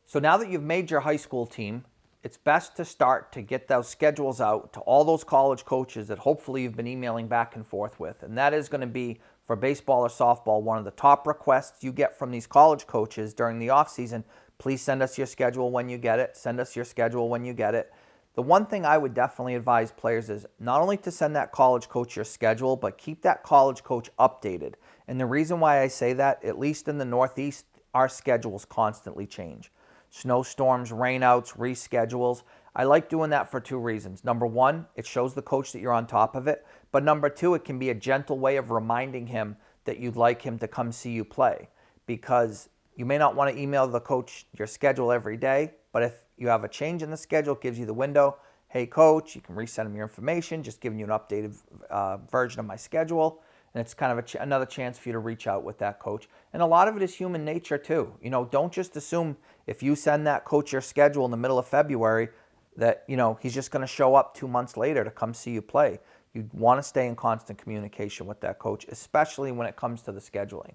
So now that you've made your high school team, it's best to start to get those schedules out to all those college coaches that hopefully you've been emailing back and forth with. And that is going to be, for baseball or softball, one of the top requests you get from these college coaches during the offseason. Please send us your schedule when you get it. Send us your schedule when you get it. The one thing I would definitely advise players is not only to send that college coach your schedule, but keep that college coach updated. And the reason why I say that, at least in the Northeast, our schedules constantly change. Snowstorms, rainouts, reschedules. I like doing that for two reasons. Number one, it shows the coach that you're on top of it. But number two, it can be a gentle way of reminding him that you'd like him to come see you play. Because you may not want to email the coach your schedule every day, but if you have a change in the schedule, it gives you the window. Hey, coach, you can resend him your information, just giving you an updated version of my schedule. And it's kind of another chance for you to reach out with that coach. And a lot of it is human nature too. Don't just assume if you send that coach your schedule in the middle of February that, he's just going to show up 2 months later to come see you play. You want to stay in constant communication with that coach, especially when it comes to the scheduling.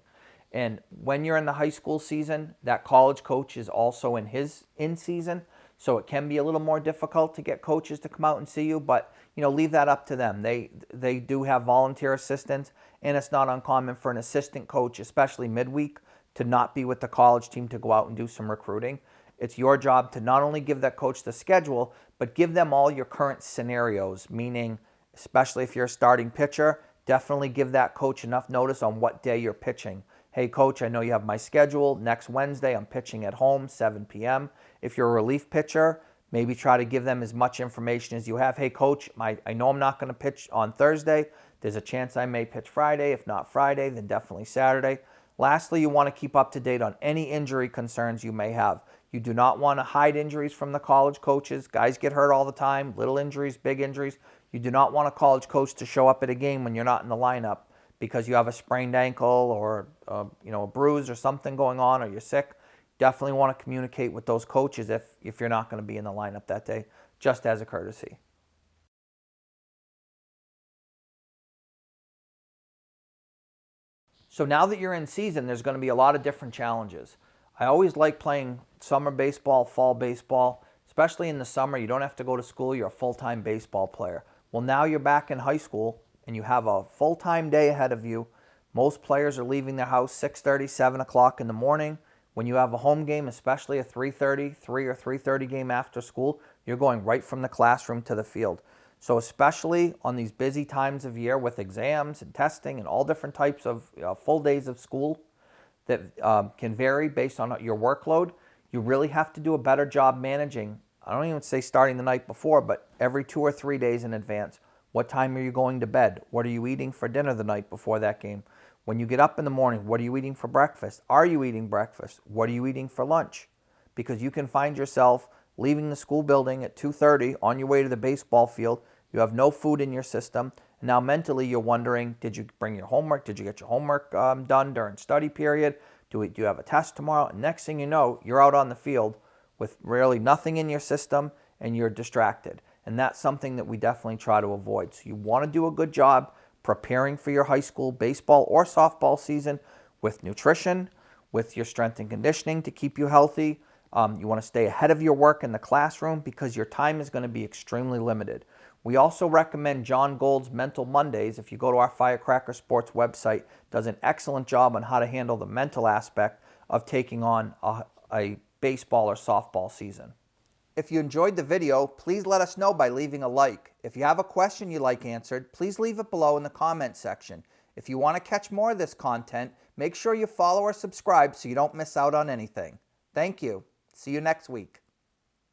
And when you're in the high school season, that college coach is also in his in-season. So it can be a little more difficult to get coaches to come out and see you, but leave that up to them. They do have volunteer assistants, and it's not uncommon for an assistant coach, especially midweek, to not be with the college team to go out and do some recruiting. It's your job to not only give that coach the schedule, but give them all your current scenarios, meaning especially if you're a starting pitcher, definitely give that coach enough notice on what day you're pitching. Hey, coach, I know you have my schedule. Next Wednesday, I'm pitching at home, 7 p.m. If you're a relief pitcher, maybe try to give them as much information as you have. Hey, coach, I know I'm not going to pitch on Thursday. There's a chance I may pitch Friday. If not Friday, then definitely Saturday. Lastly, you want to keep up to date on any injury concerns you may have. You do not want to hide injuries from the college coaches. Guys get hurt all the time, little injuries, big injuries. You do not want a college coach to show up at a game when you're not in the lineup because you have a sprained ankle or a bruise or something going on, or you're sick. Definitely want to communicate with those coaches if you're not going to be in the lineup that day, just as a courtesy. So now that you're in season, there's going to be a lot of different challenges. I always like playing summer baseball, fall baseball, especially in the summer. You don't have to go to school. You're a full-time baseball player. Well, now you're back in high school and you have a full-time day ahead of you. Most players are leaving their house 6:30, 7 o'clock in the morning. When you have a home game, especially a 3:30, 3 or 3:30 game after school, you're going right from the classroom to the field. So especially on these busy times of year with exams and testing and all different types of full days of school that can vary based on your workload, you really have to do a better job managing. I don't even say starting the night before, but every 2 or 3 days in advance. What time are you going to bed? What are you eating for dinner the night before that game? When you get up in the morning, what are you eating for breakfast? Are you eating breakfast? What are you eating for lunch? Because you can find yourself leaving the school building at 2:30 on your way to the baseball field. You have no food in your system. And now mentally you're wondering, did you bring your homework? Did you get your homework done during study period? Do you have a test tomorrow? And next thing you know, you're out on the field with really nothing in your system and you're distracted. And that's something that we definitely try to avoid. So you want to do a good job preparing for your high school baseball or softball season with nutrition, with your strength and conditioning to keep you healthy. You want to stay ahead of your work in the classroom because your time is going to be extremely limited. We also recommend John Gold's Mental Mondays. If you go to our Firecracker Sports website, does an excellent job on how to handle the mental aspect of taking on a baseball or softball season. If you enjoyed the video, please let us know by leaving a like. If you have a question you'd like answered, please leave it below in the comment section. If you want to catch more of this content, make sure you follow or subscribe so you don't miss out on anything. Thank you. See you next week.